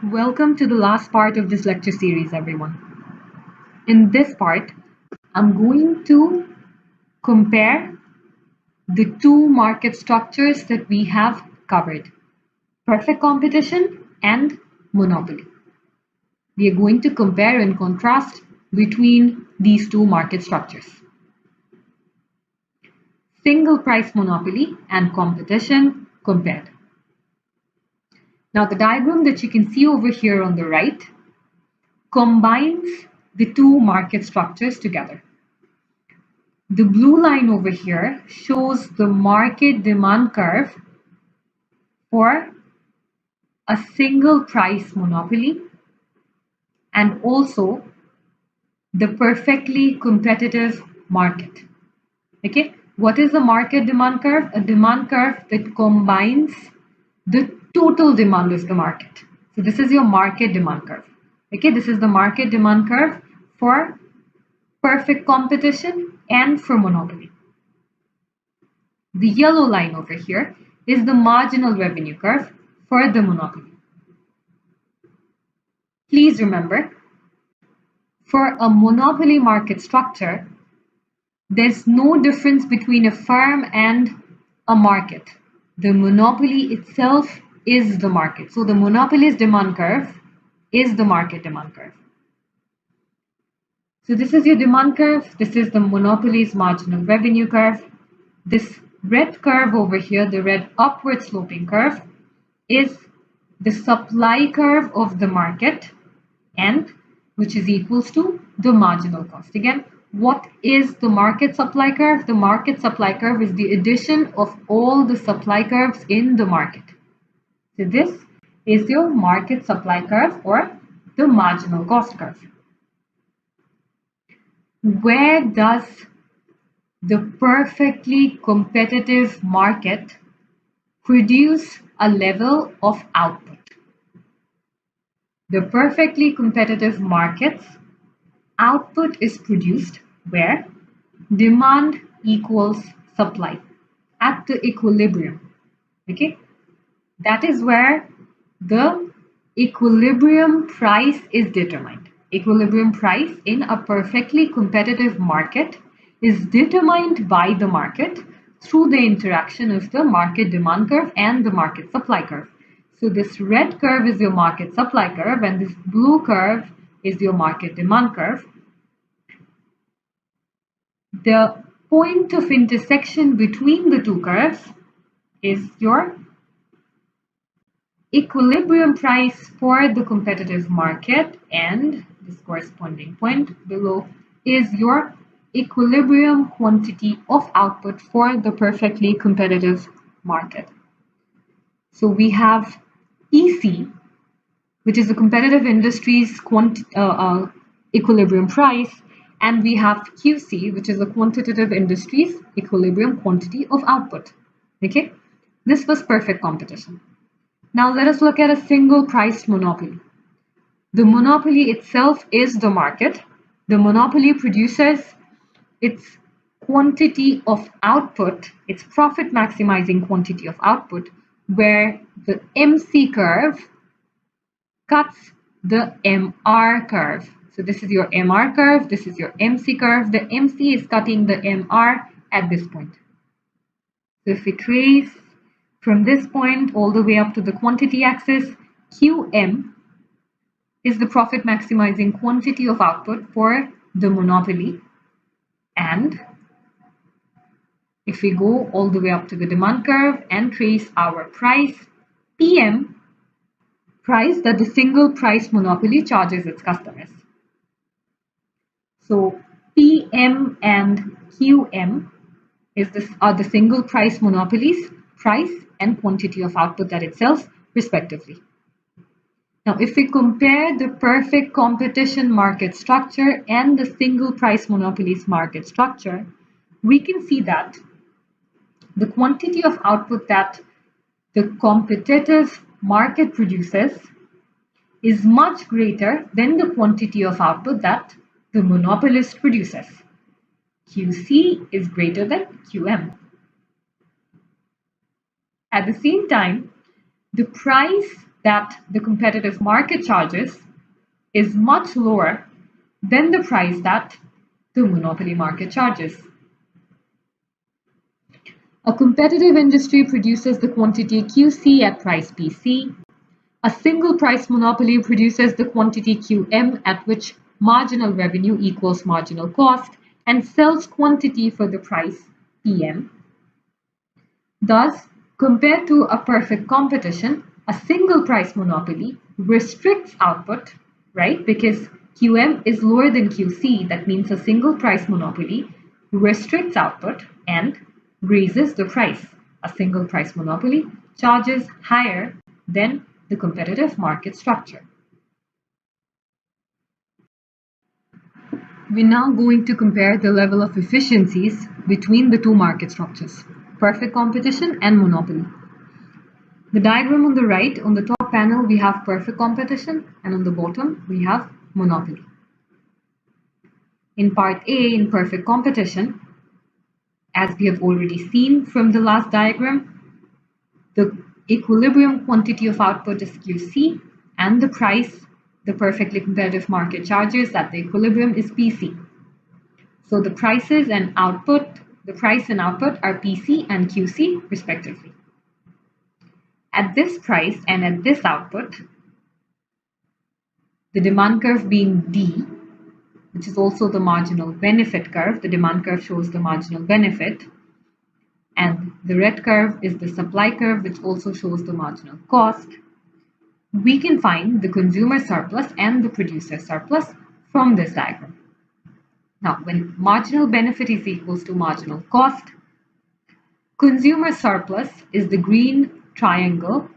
Welcome to the last part of this lecture series, everyone. In this part, I'm going to compare the two market structures that we have covered, perfect competition and monopoly. We are going to compare and contrast between these two market structures. Single price monopoly and competition compared. Now the diagram that you can see over here on the right combines the two market structures together. The blue line over here shows the market demand curve for a single price monopoly and also the perfectly competitive market. Okay, what is a market demand curve? A demand curve that combines the total demand of the market. So this is your market demand curve. Okay, this is the market demand curve for perfect competition and for monopoly. The yellow line over here is the marginal revenue curve for the monopoly. Please remember, for a monopoly market structure, there's no difference between a firm and a market. The monopoly itself is the market. So the monopoly's demand curve is the market demand curve. So this is your demand curve. This is the monopoly's marginal revenue curve. This red curve over here, the red upward sloping curve, is the supply curve of the market, and which is equals to the marginal cost. Again, what is the market supply curve? The market supply curve is the addition of all the supply curves in the market. So this is your market supply curve or the marginal cost curve. Where does the perfectly competitive market produce a level of output? The perfectly competitive market's output is produced where demand equals supply at the equilibrium. Okay, that is where the equilibrium price is determined. Equilibrium price in a perfectly competitive market is determined by the market through the interaction of the market demand curve and the market supply curve. So this red curve is your market supply curve and this blue curve is your market demand curve. The point of intersection between the two curves is your equilibrium price for the competitive market, and this corresponding point below is your equilibrium quantity of output for the perfectly competitive market. So we have EC, which is the competitive industry's equilibrium price, and we have QC, which is the quantitative industry's equilibrium quantity of output. Okay, this was perfect competition. Now let us look at a single priced monopoly. The monopoly itself is the market. The monopoly produces its quantity of output, its profit maximizing quantity of output, where the MC curve cuts the MR curve. So this is your MR curve, this is your MC curve. The MC is cutting the MR at this point. So if we trace from this point all the way up to the quantity axis, QM is the profit maximizing quantity of output for the monopoly. And if we go all the way up to the demand curve and trace our price, PM, price that the single price monopoly charges its customers. So PM and QM are the single price monopolies price and quantity of output that it sells respectively. Now if we compare the perfect competition market structure and the single price monopolies market structure, we can see that the quantity of output that the competitive market produces is much greater than the quantity of output that the monopolist produces. QC is greater than QM. At the same time, the price that the competitive market charges is much lower than the price that the monopoly market charges. A competitive industry produces the quantity QC at price PC. A single price monopoly produces the quantity QM at which marginal revenue equals marginal cost and sells quantity for the price PM. Thus, compared to a perfect competition, a single price monopoly restricts output, right? Because QM is lower than QC, that means a single price monopoly restricts output and raises the price. A single price monopoly charges higher than the competitive market structure. We're now going to compare the level of efficiencies between the two market structures, perfect competition and monopoly. The diagram on the right, on the top panel, we have perfect competition, and on the bottom, we have monopoly. In part A, in perfect competition, as we have already seen from the last diagram, the equilibrium quantity of output is QC, and the price the perfectly competitive market charges at the equilibrium is PC. So the price and output are PC and QC respectively. At this price and at this output, the demand curve being D, which is also the marginal benefit curve, the demand curve shows the marginal benefit, and the red curve is the supply curve, which also shows the marginal cost. We can find the consumer surplus and the producer surplus from this diagram. Now, when marginal benefit is equals to marginal cost, consumer surplus is the green triangle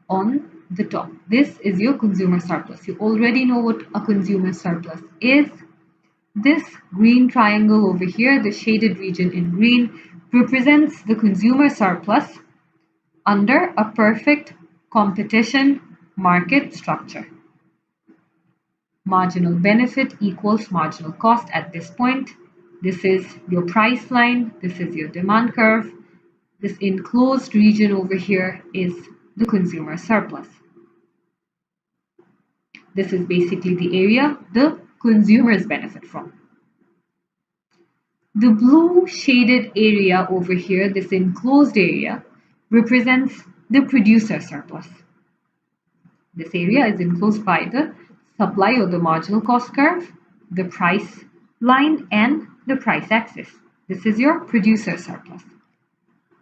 on the top. This is your consumer surplus. You already know what a consumer surplus is. This green triangle over here, the shaded region in green, represents the consumer surplus under a perfect competition market structure. Marginal benefit equals marginal cost at this point. This is your price line. This is your demand curve. This enclosed region over here is the consumer surplus. This is basically the area the consumers benefit from. The blue shaded area over here, this enclosed area, represents the producer surplus. This area is enclosed by the supply or the marginal cost curve, the price line, and the price axis. This is your producer surplus.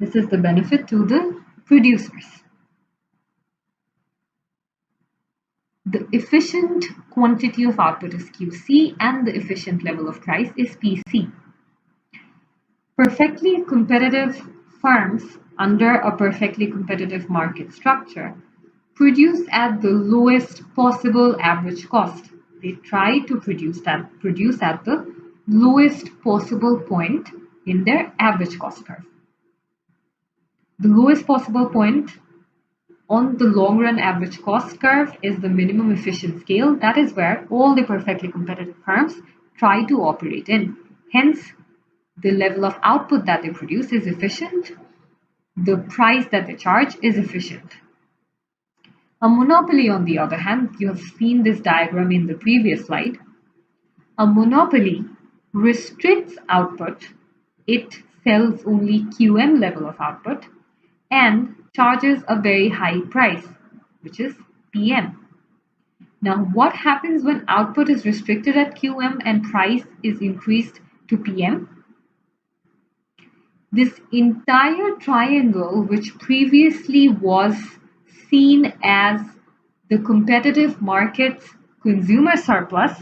This is the benefit to the producers. The efficient quantity of output is QC and the efficient level of price is PC. Perfectly competitive firms under a perfectly competitive market structure produce at the lowest possible average cost. They try to produce at the lowest possible point in their average cost curve. The lowest possible point on the long run average cost curve is the minimum efficient scale. That is where all the perfectly competitive firms try to operate in. Hence, the level of output that they produce is efficient. The price that they charge is efficient. A monopoly, on the other hand, you have seen this diagram in the previous slide. A monopoly restricts output. It sells only QM level of output and charges a very high price, which is PM. Now, what happens when output is restricted at QM and price is increased to PM? This entire triangle, which previously was seen as the competitive market's consumer surplus,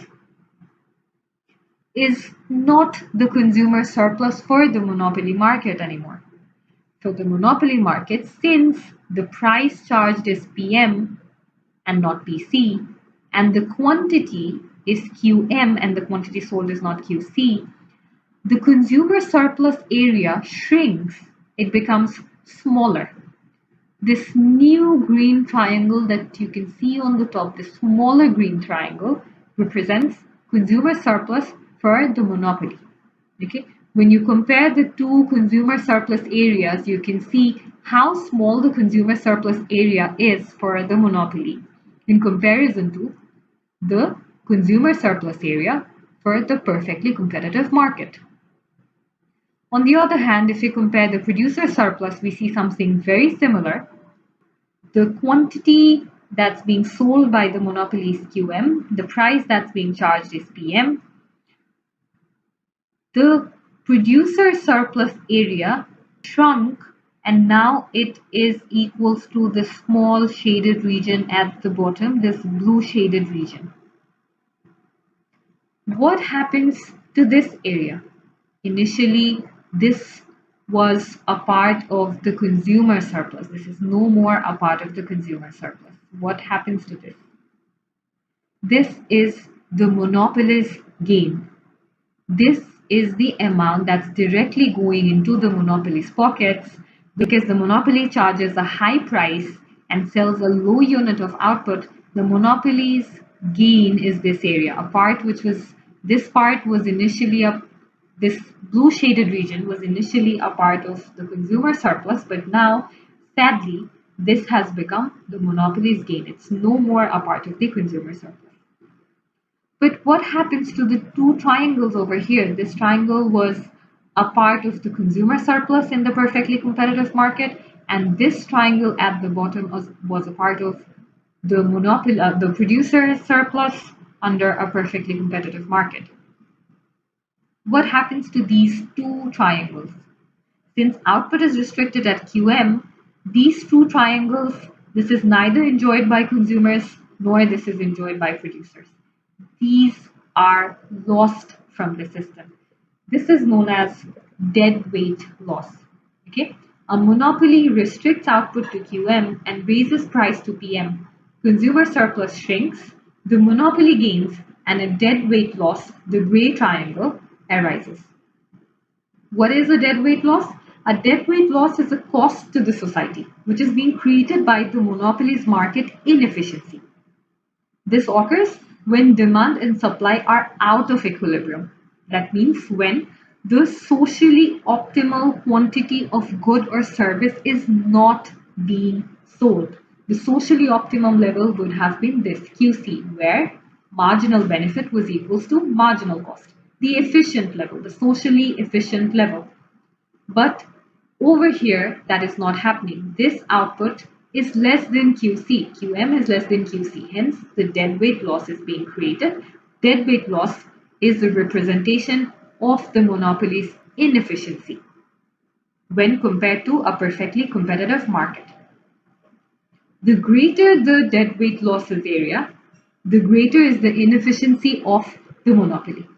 is not the consumer surplus for the monopoly market anymore. So the monopoly market, since the price charged is PM and not PC, and the quantity is QM and the quantity sold is not QC, the consumer surplus area shrinks. It becomes smaller. This new green triangle that you can see on the top, the smaller green triangle, represents consumer surplus for the monopoly. Okay, When you compare the two consumer surplus areas, you can see how small the consumer surplus area is for the monopoly in comparison to the consumer surplus area for the perfectly competitive market. On the other hand, if we compare the producer surplus, we see something very similar. The quantity that's being sold by the monopoly is QM, the price that's being charged is PM. The producer surplus area shrunk and now it is equals to the small shaded region at the bottom, this blue shaded region. What happens to this area? Initially, this was a part of the consumer surplus. This is no more a part of the consumer surplus. What happens to this? This is the monopolist's gain. This is the amount that's directly going into the monopoly's pockets because the monopoly charges a high price and sells a low unit of output. The monopoly's gain is this area, a part which was this part was initially this blue shaded region was initially a part of the consumer surplus, but now sadly this has become the monopoly's gain. It's no more a part of the consumer surplus. But what happens to the two triangles over here? This triangle was a part of the consumer surplus in the perfectly competitive market, and this triangle at the bottom was a part of the monopoly, the producer surplus under a perfectly competitive market. What happens to these two triangles? Since output is restricted at QM, these two triangles, this is neither enjoyed by consumers nor this is enjoyed by producers. These are lost from the system. This is known as dead weight loss. Okay? A monopoly restricts output to QM and raises price to PM. Consumer surplus shrinks, the monopoly gains, and a dead weight loss, the gray triangle, arises. What is a dead weight loss? A dead weight loss is a cost to the society, which is being created by the monopoly's market inefficiency. This occurs when demand and supply are out of equilibrium. That means when the socially optimal quantity of good or service is not being sold. The socially optimum level would have been this QC, where marginal benefit was equals to marginal cost. The efficient level, the socially efficient level. But over here, that is not happening. This output is less than QC. QM is less than QC. Hence, the deadweight loss is being created. Deadweight loss is the representation of the monopoly's inefficiency when compared to a perfectly competitive market. The greater the deadweight losses area, the greater is the inefficiency of the monopoly.